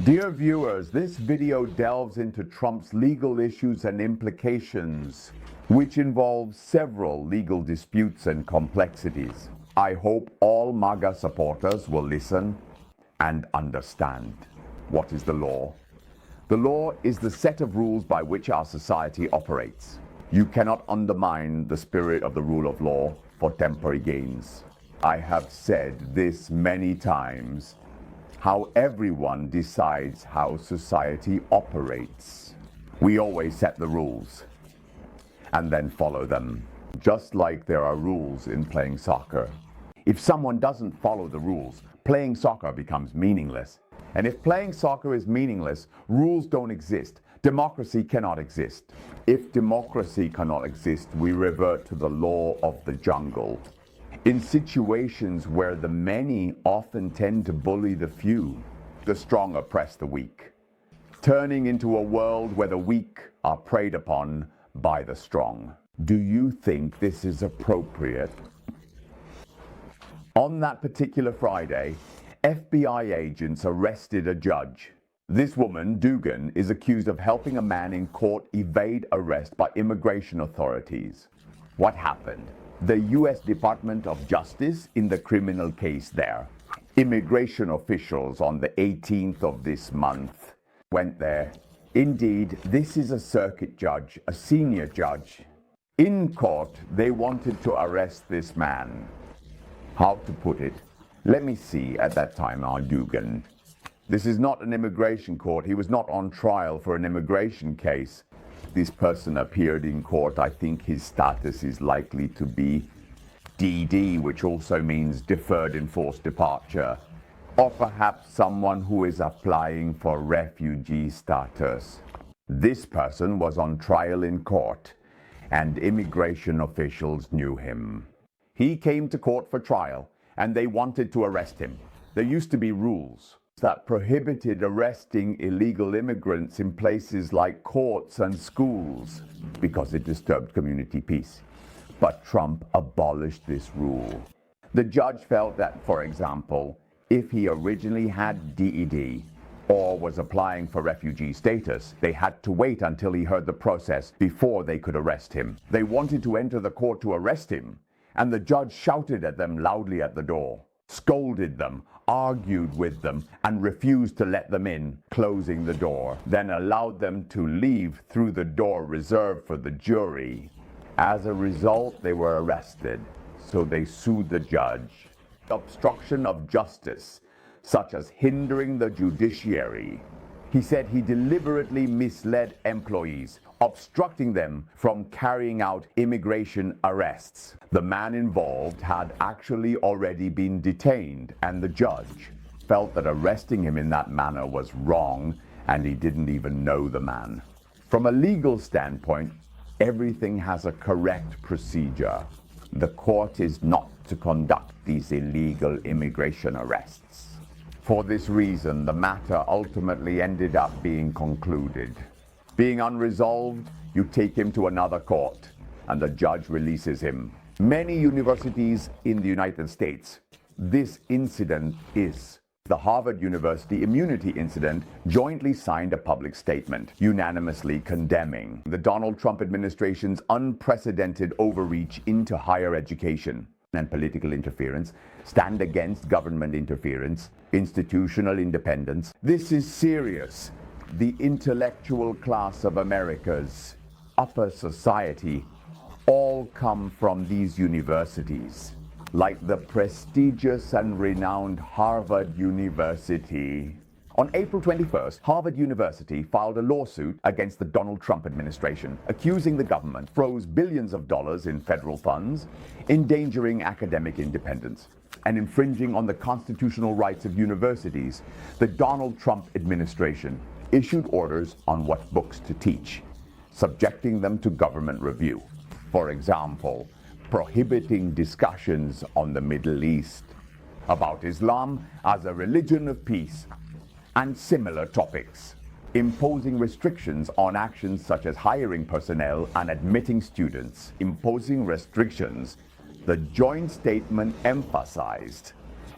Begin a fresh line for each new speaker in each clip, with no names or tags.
Dear viewers, this video delves into Trump's legal issues and implications, which involves several legal disputes and complexities. I hope all MAGA supporters will listen and understand. What is the law? The law is the set of rules by which our society operates. You cannot undermine the spirit of the rule of law for temporary gains. I have said this many times, how everyone decides how society operates. We always set the rules and then follow them, just like there are rules in playing soccer. If someone doesn't follow the rules, playing soccer becomes meaningless. And if playing soccer is meaningless, rules don't exist. Democracy cannot exist. If democracy cannot exist, we revert to the law of the jungle. In situations where the many often tend to bully the few, the strong oppress the weak, turning into a world where the weak are preyed upon by the strong. Do you think this is appropriate? On that particular Friday, FBI agents arrested a judge. This woman, Dugan, is accused of helping a man in court evade arrest by immigration authorities. What happened? The U.S. Department of Justice in the criminal case there. Immigration officials on the 18th of this month went there. Indeed, this is a circuit judge, a senior judge. In court, they wanted to arrest this man. How to put it? Let me see, at that time, our Dugan. This is not an immigration court. He was not on trial for an immigration case. This person appeared in court. I think his status is likely to be DD, which also means deferred enforced departure, or perhaps someone who is applying for refugee status. This person was on trial in court, and immigration officials knew him. He came to court for trial, and they wanted to arrest him. There used to be rules that prohibited arresting illegal immigrants in places like courts and schools because it disturbed community peace. But Trump abolished this rule. The judge felt that, for example, if he originally had DED or was applying for refugee status, they had to wait until he heard the process before they could arrest him. They wanted to enter the court to arrest him, and the judge shouted at them loudly at the door, scolded them, argued with them, and refused to let them in, closing the door, then allowed them to leave through the door reserved for the jury. As a result, they were arrested, so they sued the judge. Obstruction of justice, such as hindering the judiciary. He said he deliberately misled employees, obstructing them from carrying out immigration arrests. The man involved had actually already been detained, and the judge felt that arresting him in that manner was wrong, and he didn't even know the man. From a legal standpoint, everything has a correct procedure. The court is not to conduct these illegal immigration arrests. For this reason, the matter ultimately ended up being concluded. Being unresolved, you take him to another court, and the judge releases him. Many universities in the United States, this incident is. The Harvard University immunity incident jointly signed a public statement, unanimously condemning the Donald Trump administration's unprecedented overreach into higher education and political interference, stand against government interference, institutional independence. This is serious. The intellectual class of America's upper society all come from these universities, like the prestigious and renowned Harvard University. On April 21st, Harvard University filed a lawsuit against the Donald Trump administration, accusing the government froze billions of dollars in federal funds, endangering academic independence, and infringing on the constitutional rights of universities. The Donald Trump administration issued orders on what books to teach, subjecting them to government review. For example, prohibiting discussions on the Middle East, about Islam as a religion of peace, and similar topics, imposing restrictions on actions such as hiring personnel and admitting students. Imposing restrictions, the joint statement emphasized,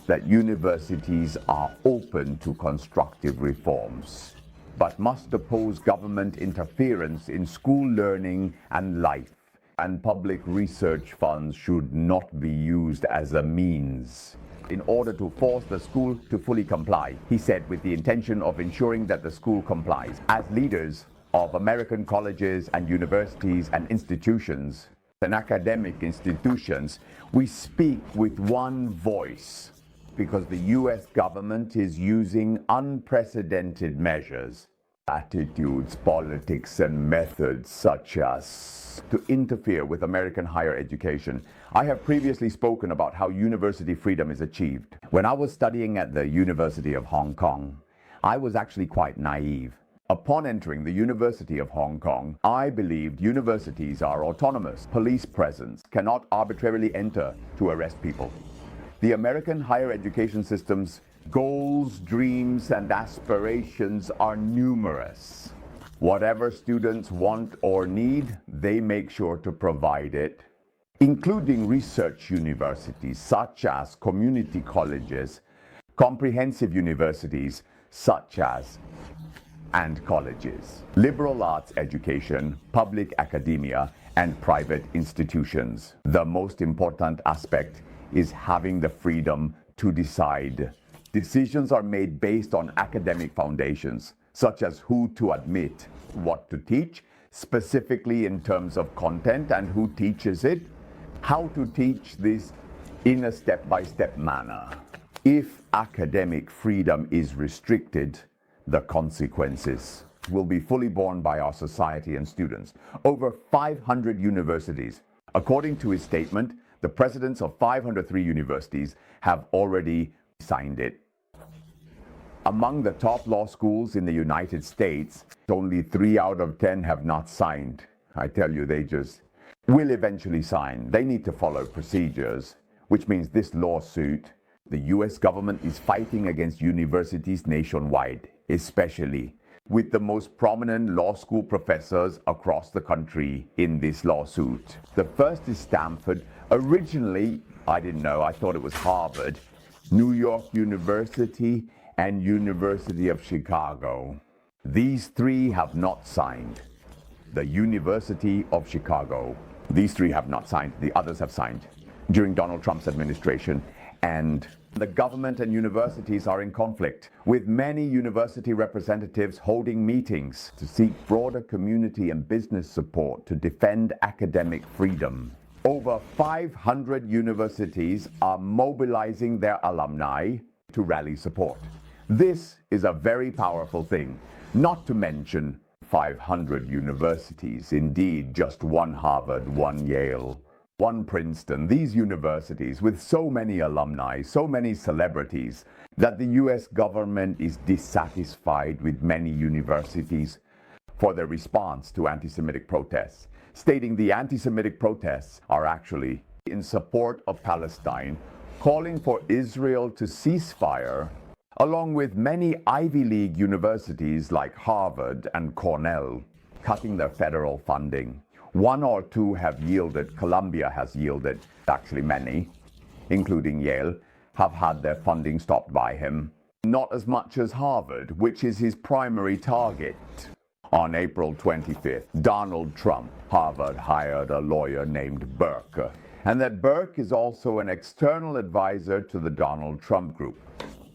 that universities are open to constructive reforms, but must oppose government interference in school learning and life, and public research funds should not be used as a means in order to force the school to fully comply, he said, with the intention of ensuring that the school complies. As leaders of American colleges and universities and institutions and academic institutions, we speak with one voice because the US government is using unprecedented measures, attitudes, politics, and methods such as to interfere with American higher education. I have previously spoken about how university freedom is achieved. When I was studying at the University of Hong Kong, I was actually quite naive. Upon entering the University of Hong Kong, I believed universities are autonomous. Police presence cannot arbitrarily enter to arrest people. The American higher education system's goals, dreams, and aspirations are numerous. Whatever students want or need, they make sure to provide it, including research universities such as community colleges, comprehensive universities such as and colleges, liberal arts education, public academia, and private institutions. The most important aspect is having the freedom to decide. Decisions are made based on academic foundations, such as who to admit, what to teach, specifically in terms of content and who teaches it, how to teach this in a step-by-step manner. If academic freedom is restricted, the consequences will be fully borne by our society and students. Over 500 universities. According to his statement, the presidents of 503 universities have already signed it. Among the top law schools in the United States, only 3 out of 10 have not signed. I tell you, they just will eventually sign. They need to follow procedures, which means this lawsuit, the US government is fighting against universities nationwide, especially with the most prominent law school professors across the country in this lawsuit. The first is Stanford. Originally, I didn't know, I thought it was Harvard, New York University, and University of Chicago. These 3 have not signed. The University of Chicago. These 3 have not signed. The others have signed during Donald Trump's administration. And the government and universities are in conflict, with many university representatives holding meetings to seek broader community and business support to defend academic freedom. Over 500 universities are mobilizing their alumni to rally support. This is a very powerful thing, not to mention 500 universities, indeed just 1 Harvard, 1 Yale, 1 Princeton. These universities with so many alumni, so many celebrities, that the US government is dissatisfied with many universities for their response to anti-Semitic protests, stating the anti-Semitic protests are actually in support of Palestine, calling for Israel to cease fire, along with many Ivy League universities like Harvard and Cornell, cutting their federal funding. 1 or 2 have yielded. Columbia has yielded. Actually, many, including Yale, have had their funding stopped by him. Not as much as Harvard, which is his primary target. On April 25th, Donald Trump, Harvard hired a lawyer named Burke, and that Burke is also an external advisor to the Donald Trump group.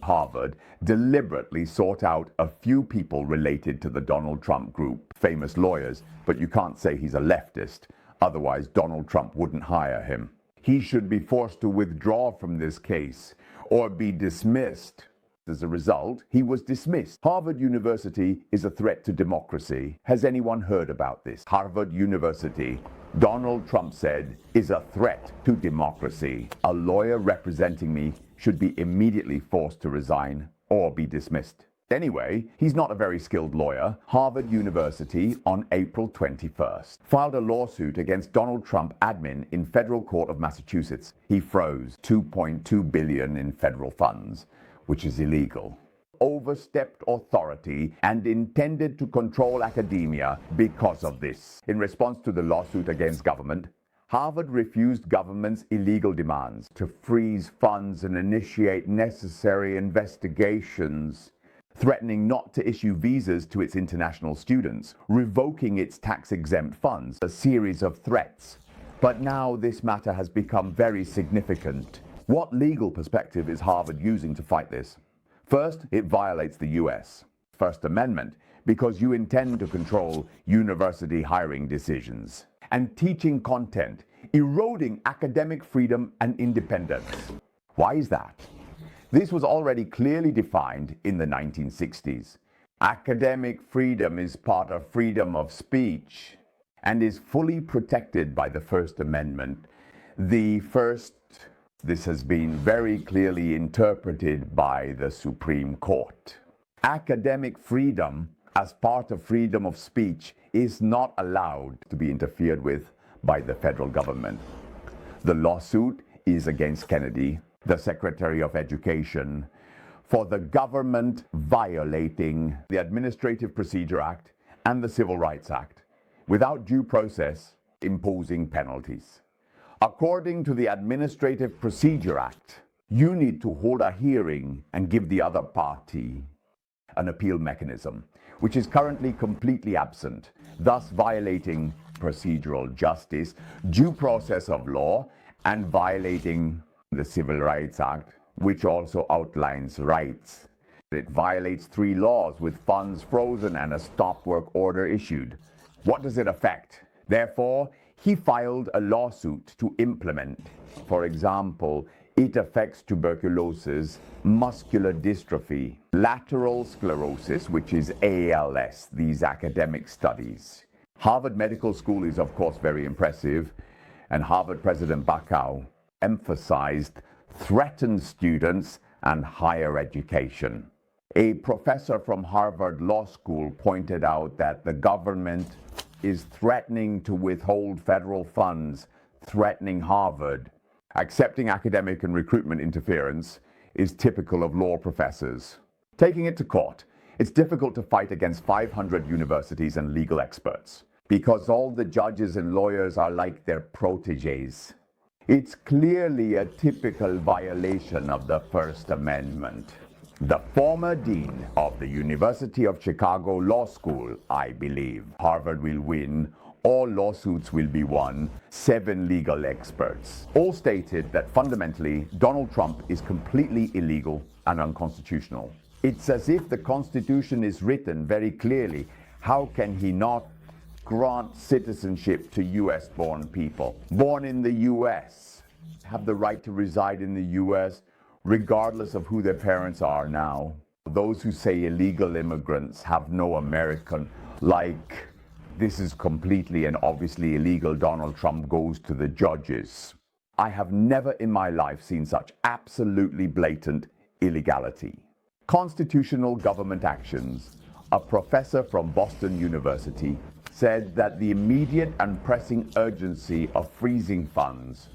Harvard deliberately sought out a few people related to the Donald Trump group, famous lawyers, but you can't say he's a leftist, otherwise Donald Trump wouldn't hire him. He should be forced to withdraw from this case or be dismissed. As a result, he was dismissed. Harvard University is a threat to democracy. Has anyone heard about this? Harvard University, Donald Trump said, is a threat to democracy. A lawyer representing me should be immediately forced to resign or be dismissed. Anyway, he's not a very skilled lawyer. Harvard University, on April 21st, filed a lawsuit against Donald Trump admin in federal court of Massachusetts. He froze $2.2 billion in federal funds, which is illegal, overstepped authority, and intended to control academia because of this. In response to the lawsuit against government, Harvard refused government's illegal demands to freeze funds and initiate necessary investigations, threatening not to issue visas to its international students, revoking its tax-exempt funds, a series of threats. But now this matter has become very significant. What legal perspective is Harvard using to fight this? First, it violates the U.S. First Amendment because you intend to control university hiring decisions and teaching content, eroding academic freedom and independence. Why is that? This was already clearly defined in the 1960s. Academic freedom is part of freedom of speech and is fully protected by the First Amendment. This has been very clearly interpreted by the Supreme Court. Academic freedom, as part of freedom of speech, is not allowed to be interfered with by the federal government. The lawsuit is against Kennedy, the Secretary of Education, for the government violating the Administrative Procedure Act and the Civil Rights Act without due process, imposing penalties. According to the Administrative Procedure Act, you need to hold a hearing and give the other party an appeal mechanism, which is currently completely absent, thus violating procedural justice, due process of law, and violating the Civil Rights Act, which also outlines rights. It violates 3 laws with funds frozen and a stop work order issued. What does it affect? Therefore, he filed a lawsuit to implement. For example, it affects tuberculosis, muscular dystrophy, lateral sclerosis, which is ALS, these academic studies. Harvard Medical School is, of course, very impressive, and Harvard President Bacow emphasized threatened students and higher education. A professor from Harvard Law School pointed out that the government is threatening to withhold federal funds, threatening Harvard. Accepting academic and recruitment interference is typical of law professors. Taking it to court, it's difficult to fight against 500 universities and legal experts because all the judges and lawyers are like their proteges. It's clearly a typical violation of the First Amendment. The former dean of the University of Chicago Law School, I believe, Harvard will win, all lawsuits will be won, 7 legal experts, all stated that fundamentally Donald Trump is completely illegal and unconstitutional. It's as if the Constitution is written very clearly. How can he not grant citizenship to US-born people, born in the US, have the right to reside in the US, regardless of who their parents are now? Those who say illegal immigrants have no American, like this is completely and obviously illegal, Donald Trump goes to the judges. I have never in my life seen such absolutely blatant illegality. Constitutional government actions. A professor from Boston University said that the immediate and pressing urgency of freezing funds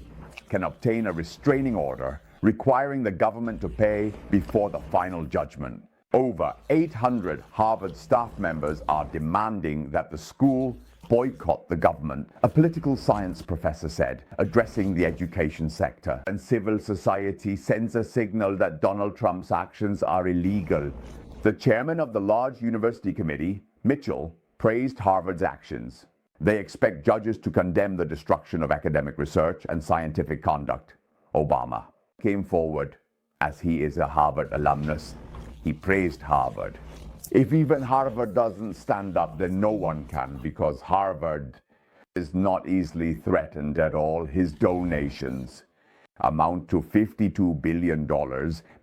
can obtain a restraining order requiring the government to pay before the final judgment. Over 800 Harvard staff members are demanding that the school boycott the government, a political science professor said, addressing the education sector. And civil society sends a signal that Donald Trump's actions are illegal. The chairman of the large university committee, Mitchell, praised Harvard's actions. They expect judges to condemn the destruction of academic research and scientific conduct. Obama came forward, as he is a Harvard alumnus. He praised Harvard. If even Harvard doesn't stand up, then no one can, because Harvard is not easily threatened at all. His donations amount to $52 billion,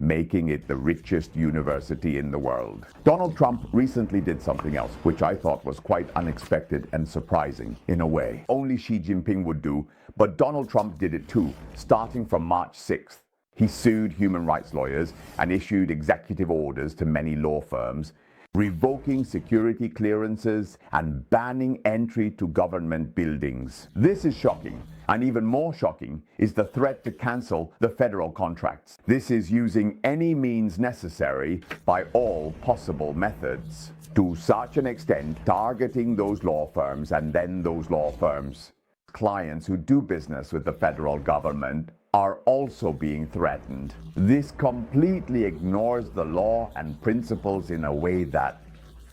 making it the richest university in the world. Donald Trump recently did something else, which I thought was quite unexpected and surprising in a way. Only Xi Jinping would do, but Donald Trump did it too, starting from March 6th. He sued human rights lawyers and issued executive orders to many law firms, revoking security clearances and banning entry to government buildings. This is shocking, and even more shocking is the threat to cancel the federal contracts. This is using any means necessary by all possible methods, to such an extent targeting those law firms and then those law firms clients who do business with the federal government are also being threatened. This completely ignores the law and principles in a way that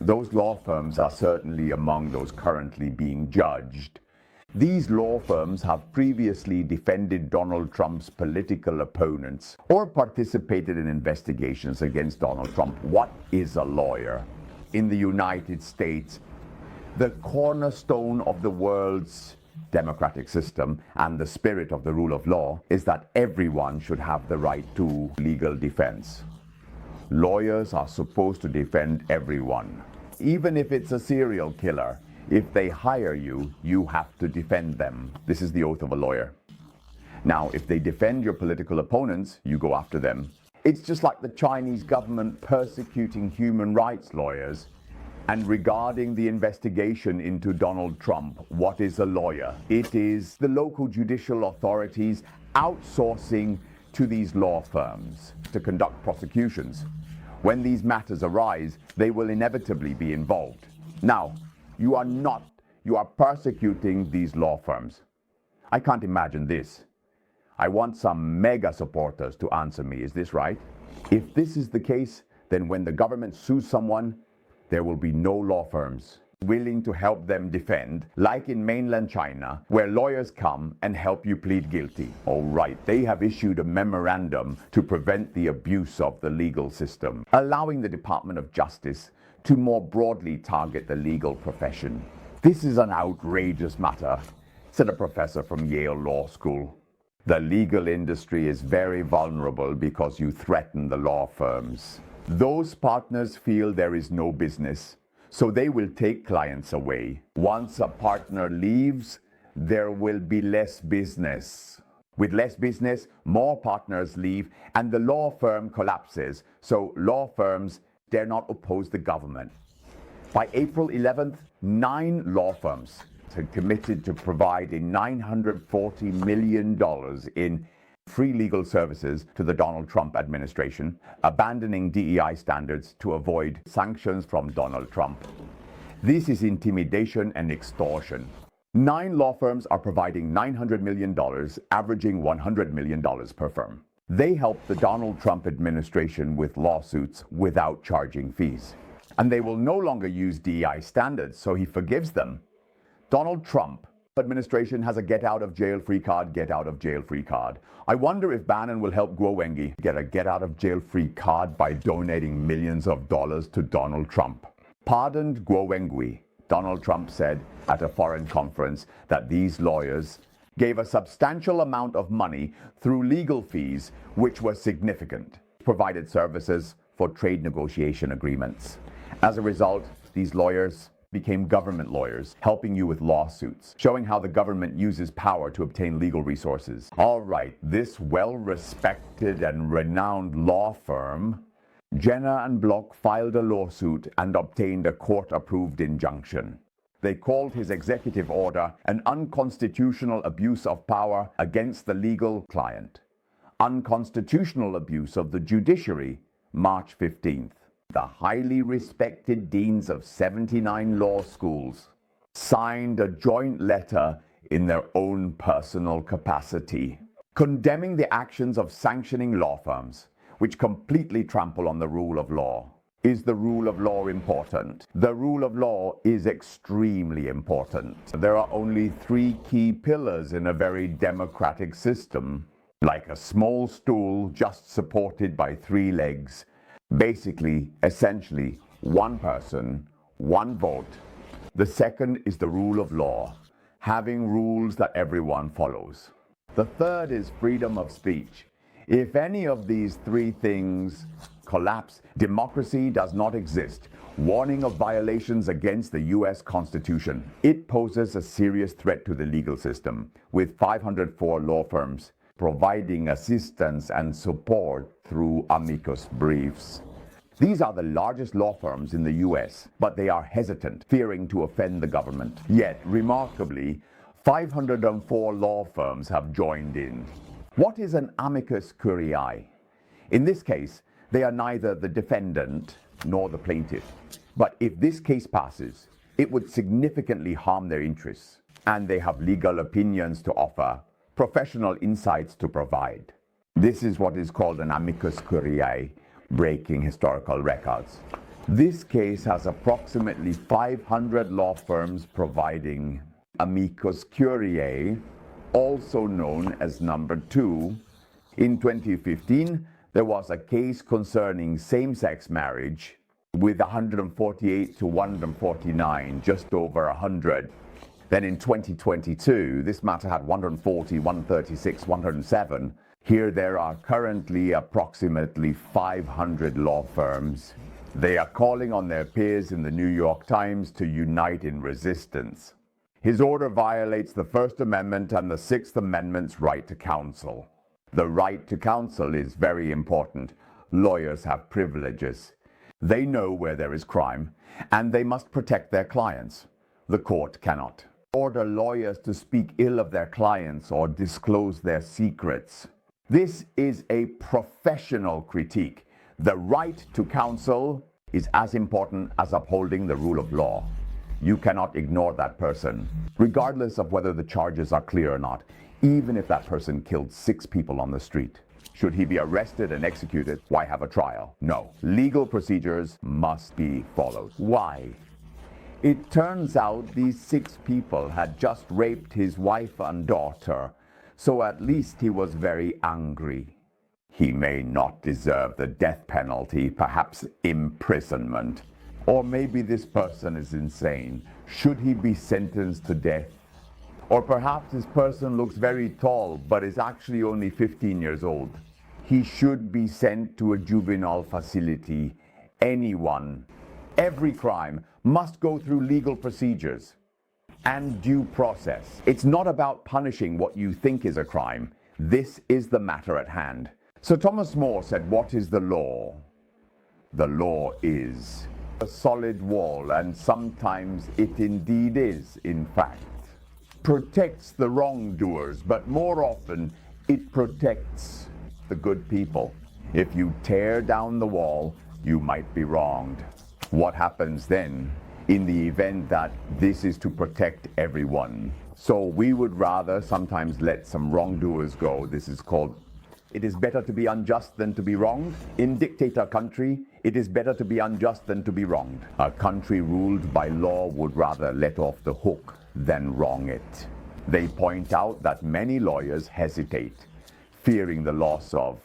those law firms are certainly among those currently being judged. These law firms have previously defended Donald Trump's political opponents or participated in investigations against Donald Trump. What is a lawyer? In the United States, the cornerstone of the world's democratic system and the spirit of the rule of law is that everyone should have the right to legal defense. Lawyers are supposed to defend everyone. Even if it's a serial killer, if they hire you, you have to defend them. This is the oath of a lawyer. Now, if they defend your political opponents, you go after them. It's just like the Chinese government persecuting human rights lawyers. And regarding the investigation into Donald Trump, what is a lawyer? It is the local judicial authorities outsourcing to these law firms to conduct prosecutions. When these matters arise, they will inevitably be involved. Now, you are persecuting these law firms. I can't imagine this. I want some mega supporters to answer me, is this right? If this is the case, then when the government sues someone, there will be no law firms willing to help them defend, like in mainland China, where lawyers come and help you plead guilty. All right, they have issued a memorandum to prevent the abuse of the legal system, allowing the Department of Justice to more broadly target the legal profession. This is an outrageous matter, said a professor from Yale Law School. The legal industry is very vulnerable because you threaten the law firms. Those partners feel there is no business, so they will take clients away. Once a partner leaves, there will be less business. With less business, more partners leave, and the law firm collapses. So law firms dare not oppose the government. By April 11th, 9 law firms had committed to providing $940 million in free legal services to the Donald Trump administration, abandoning DEI standards to avoid sanctions from Donald Trump. This is intimidation and extortion. 9 law firms are providing $900 million, averaging $100 million per firm. They help the Donald Trump administration with lawsuits without charging fees. And they will no longer use DEI standards, so he forgives them. Donald Trump administration has a get-out-of-jail-free card, get-out-of-jail-free card. I wonder if Bannon will help Guo Wengui get a get-out-of-jail-free card by donating millions of dollars to Donald Trump. Pardoned Guo Wengui, Donald Trump said at a foreign conference that these lawyers gave a substantial amount of money through legal fees, which were significant, provided services for trade negotiation agreements. As a result, these lawyers became government lawyers, helping you with lawsuits, showing how the government uses power to obtain legal resources. All right, this well-respected and renowned law firm, Jenner and Block, filed a lawsuit and obtained a court-approved injunction. They called his executive order an unconstitutional abuse of power against the legal client. Unconstitutional abuse of the judiciary, March 15th. The highly respected deans of 79 law schools signed a joint letter in their own personal capacity, condemning the actions of sanctioning law firms, which completely trample on the rule of law. Is the rule of law important? The rule of law is extremely important. There are only 3 key pillars in a very democratic system, like a small stool just supported by 3 legs. Basically, essentially, 1 person, 1 vote. The second is the rule of law, having rules that everyone follows. The third is freedom of speech. If any of these 3 things collapse, democracy does not exist. Warning of violations against the U.S. Constitution. It poses a serious threat to the legal system, with 504 law firms providing assistance and support through amicus briefs. These are the largest law firms in the U.S., but they are hesitant, fearing to offend the government. Yet, remarkably, 504 law firms have joined in. What is an amicus curiae? In this case, they are neither the defendant nor the plaintiff. But if this case passes, it would significantly harm their interests. and they have legal opinions to offer, professional insights to provide. This is what is called an amicus curiae, breaking historical records. This case has approximately 500 law firms providing amicus curiae, also known as number 2. In 2015, there was a case concerning same-sex marriage with 148 to 149, just over 100. Then in 2022, this matter had 140, 136, 107. Here there are currently approximately 500 law firms. They are calling on their peers in the New York Times to unite in resistance. His order violates the First Amendment and the Sixth Amendment's right to counsel. The right to counsel is very important. Lawyers have privileges. They know where there is crime, and they must protect their clients. The court cannot order lawyers to speak ill of their clients or disclose their secrets. This is a professional critique. The right to counsel is as important as upholding the rule of law. You cannot ignore that person, regardless of whether the charges are clear or not, even if that person killed 6 people on the street. Should he be arrested and executed? Why have a trial? No. Legal procedures must be followed. Why? It turns out these 6 people had just raped his wife and daughter, so at least he was very angry. He may not deserve the death penalty, perhaps imprisonment. Or maybe this person is insane. Should he be sentenced to death? Or perhaps this person looks very tall, but is actually only 15 years old. He should be sent to a juvenile facility. Anyone, every crime must go through legal procedures and due process. It's not about punishing what you think is a crime. This is the matter at hand. So Thomas More said, what is the law? The law is a solid wall, and sometimes it indeed is, in fact. Protects the wrongdoers, but more often it protects the good people. If you tear down the wall, you might be wronged. What happens then in the event that this is to protect everyone? So we would rather sometimes let some wrongdoers go. This is called, it is better to be unjust than to be wronged. In dictator country, it is better to be unjust than to be wronged. A country ruled by law would rather let off the hook than wrong it. They point out that many lawyers hesitate, fearing the loss of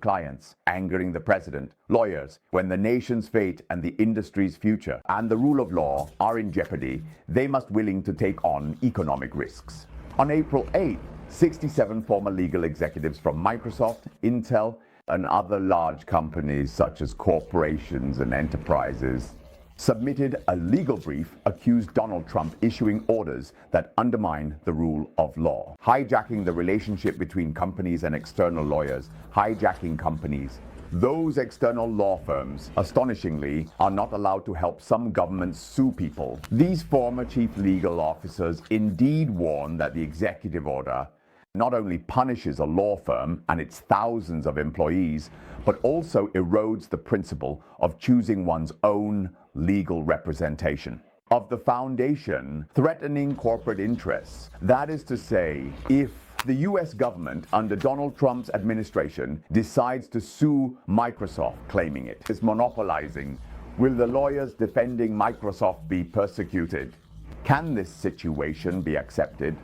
clients, angering the president, lawyers. When the nation's fate and the industry's future and the rule of law are in jeopardy, they must be willing to take on economic risks. On April 8th, 67 former legal executives from Microsoft, Intel, and other large companies such as corporations and enterprises submitted a legal brief accused Donald Trump issuing orders that undermine the rule of law, hijacking the relationship between companies and external lawyers, hijacking companies. Those external law firms, astonishingly, are not allowed to help some governments sue people. These former chief legal officers indeed warn that the executive order not only punishes a law firm and its thousands of employees, but also erodes the principle of choosing one's own legal representation. Of the foundation threatening corporate interests. That is to say, if the US government under Donald Trump's administration decides to sue Microsoft, claiming it is monopolizing, will the lawyers defending Microsoft be persecuted? Can this situation be accepted?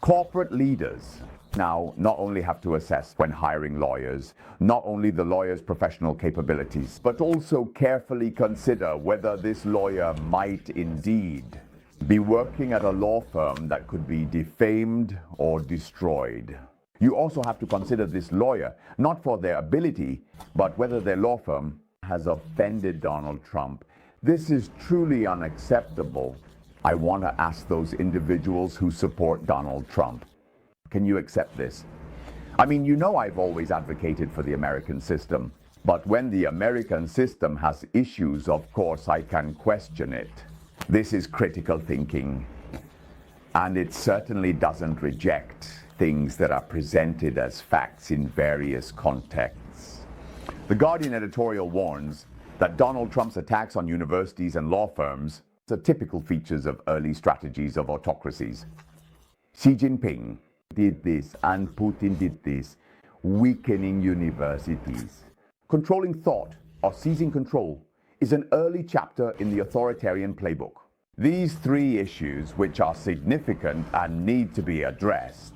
Corporate leaders now not only have to assess when hiring lawyers, not only the lawyer's professional capabilities, but also carefully consider whether this lawyer might indeed be working at a law firm that could be defamed or destroyed. You also have to consider this lawyer, not for their ability, but whether their law firm has offended Donald Trump. This is truly unacceptable. I want to ask those individuals who support Donald Trump, can you accept this? I mean, you know I've always advocated for the American system, but when the American system has issues, of course, I can question it. This is critical thinking, and it certainly doesn't reject things that are presented as facts in various contexts. The Guardian editorial warns that Donald Trump's attacks on universities and law firms The typical features of early strategies of autocracies. Xi Jinping did this and Putin did this, weakening universities. Controlling thought or seizing control is an early chapter in the authoritarian playbook. These three issues, which are significant and need to be addressed.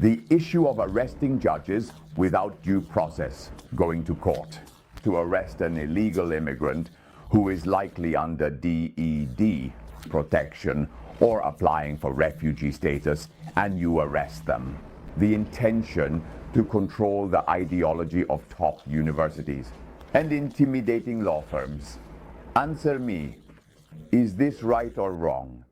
The issue of arresting judges without due process, going to court to arrest an illegal immigrant who is likely under DED protection or applying for refugee status, and you arrest them. The intention to control the ideology of top universities and intimidating law firms. Answer me, is this right or wrong?